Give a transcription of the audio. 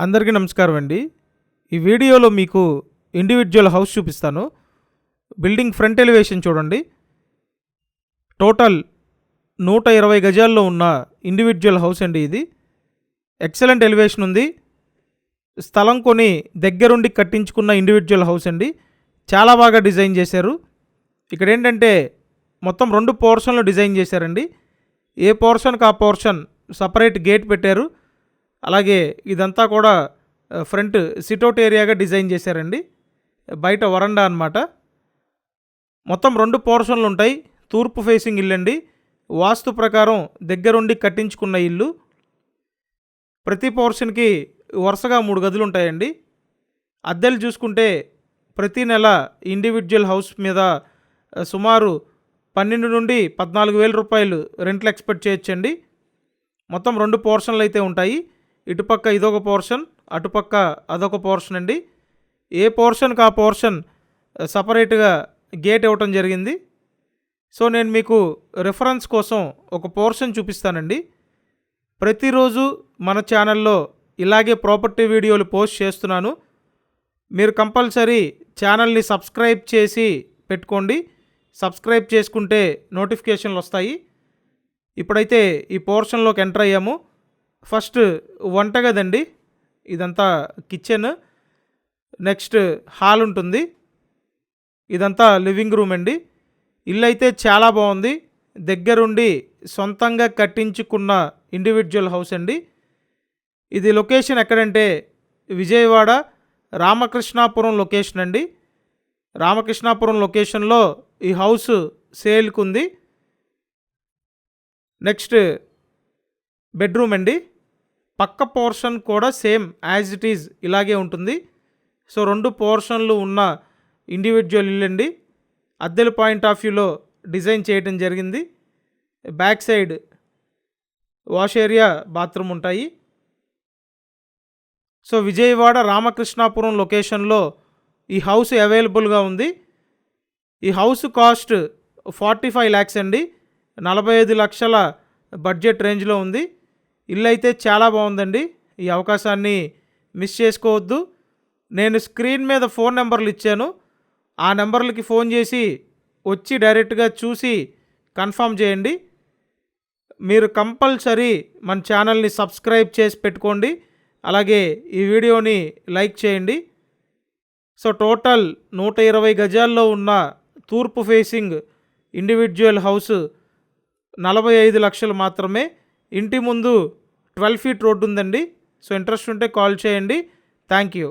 అందరికీ నమస్కారం అండి. ఈ వీడియోలో మీకు ఇండివిజువల్ హౌస్ చూపిస్తాను. బిల్డింగ్ ఫ్రంట్ ఎలివేషన్ చూడండి. టోటల్ 120 గజాల్లో ఉన్న ఇండివిజువల్ హౌస్ అండి ఇది. ఎక్సలెంట్ ఎలివేషన్ ఉంది. స్థలం కొని దగ్గరుండి కట్టించుకున్న ఇండివిజువల్ హౌస్ అండి. చాలా బాగా డిజైన్ చేశారు. ఇక్కడ ఏంటంటే మొత్తం 2 పోర్షన్లు డిజైన్ చేశారండి. ఏ పోర్షన్కి ఆ పోర్షన్ సపరేట్ గేట్ పెట్టారు. అలాగే ఇదంతా కూడా ఫ్రంట్ సిట్అవుట్ ఏరియాగా డిజైన్ చేశారండి. బయట వరండా అన్నమాట. మొత్తం 2 పోర్షన్లు ఉంటాయి. తూర్పు ఫేసింగ్ ఇల్లు అండి. వాస్తు ప్రకారం దగ్గరుండి కట్టించుకున్న ఇల్లు. ప్రతి పోర్షన్కి వరుసగా 3 గదులు ఉంటాయండి. అద్దెలు చూసుకుంటే ప్రతి నెల ఇండివిజువల్ హౌస్ మీద సుమారు 12 నుండి 14,000 రూపాయలు రెంట్లు ఎక్స్పెక్ట్ చేయొచ్చండి. మొత్తం 2 పోర్షన్లు అయితే ఉంటాయి. ఇటుపక్క ఇదొక పోర్షన్, అటుపక్క అదొక పోర్షన్ అండి. ఏ పోర్షన్కి ఆ పోర్షన్ సపరేట్గా గేట్ ఇవ్వటం జరిగింది. సో నేను మీకు రిఫరెన్స్ కోసం ఒక పోర్షన్ చూపిస్తానండి. ప్రతిరోజు మన ఛానల్లో ఇలాగే ప్రాపర్టీ వీడియోలు పోస్ట్ చేస్తున్నాను. మీరు కంపల్సరీ ఛానల్ని సబ్స్క్రైబ్ చేసి పెట్టుకోండి. సబ్స్క్రైబ్ చేసుకుంటే నోటిఫికేషన్లు వస్తాయి. ఇప్పుడైతే ఈ పోర్షన్లోకి ఎంటర్ అయ్యాము. ఫస్ట్ వంటగదండి. ఇదంతా కిచెన్. నెక్స్ట్ హాల్ ఉంటుంది. ఇదంతా లివింగ్ రూమ్ అండి. ఇల్లు అయితే చాలా బాగుంది. దగ్గరుండి సొంతంగా కట్టించుకున్న ఇండివిజువల్ హౌస్ అండి. ఇది లొకేషన్ ఎక్కడంటే విజయవాడ రామకృష్ణాపురం లొకేషన్ అండి. రామకృష్ణాపురం లొకేషన్లో ఈ హౌస్ సేల్కి ఉంది. నెక్స్ట్ బెడ్రూమ్ అండి. పక్క పోర్షన్ కూడా సేమ్ యాజ్ ఇట్ ఈజ్ ఇలాగే ఉంటుంది. సో 2 పోర్షన్లు ఉన్న ఇండివిజువల్ ఇల్లు అండి. అద్దెల పాయింట్ ఆఫ్ వ్యూలో డిజైన్ చేయడం జరిగింది. Back side wash area, bathroom ఉంటాయి. సో విజయవాడ రామకృష్ణాపురం లొకేషన్లో ఈ హౌస్ అవైలబుల్గా ఉంది. ఈ హౌస్ కాస్ట్ 45 lakhs అండి. 45 లక్షల బడ్జెట్ రేంజ్లో ఉంది. ఇల్లు అయితే చాలా బాగుందండి. ఈ అవకాశాన్ని మిస్ చేసుకోవద్దు. నేను స్క్రీన్ మీద ఫోన్ నెంబర్లు ఇచ్చాను. ఆ నెంబర్లకి ఫోన్ చేసి వచ్చి డైరెక్ట్గా చూసి కన్ఫర్మ్ చేయండి. మీరు కంపల్సరీ మన ఛానల్ని సబ్స్క్రైబ్ చేసి పెట్టుకోండి. అలాగే ఈ వీడియోని లైక్ చేయండి. సో టోటల్ 120 గజాల్లో ఉన్న తూర్పు ఫేసింగ్ ఇండివిజువల్ హౌస్ 45 లక్షలు మాత్రమే. ఇంటి ముందు 12 feet రోడ్డు ఉందండి. సో ఇంట్రెస్ట్ ఉంటే కాల్ చేయండి. Thank you.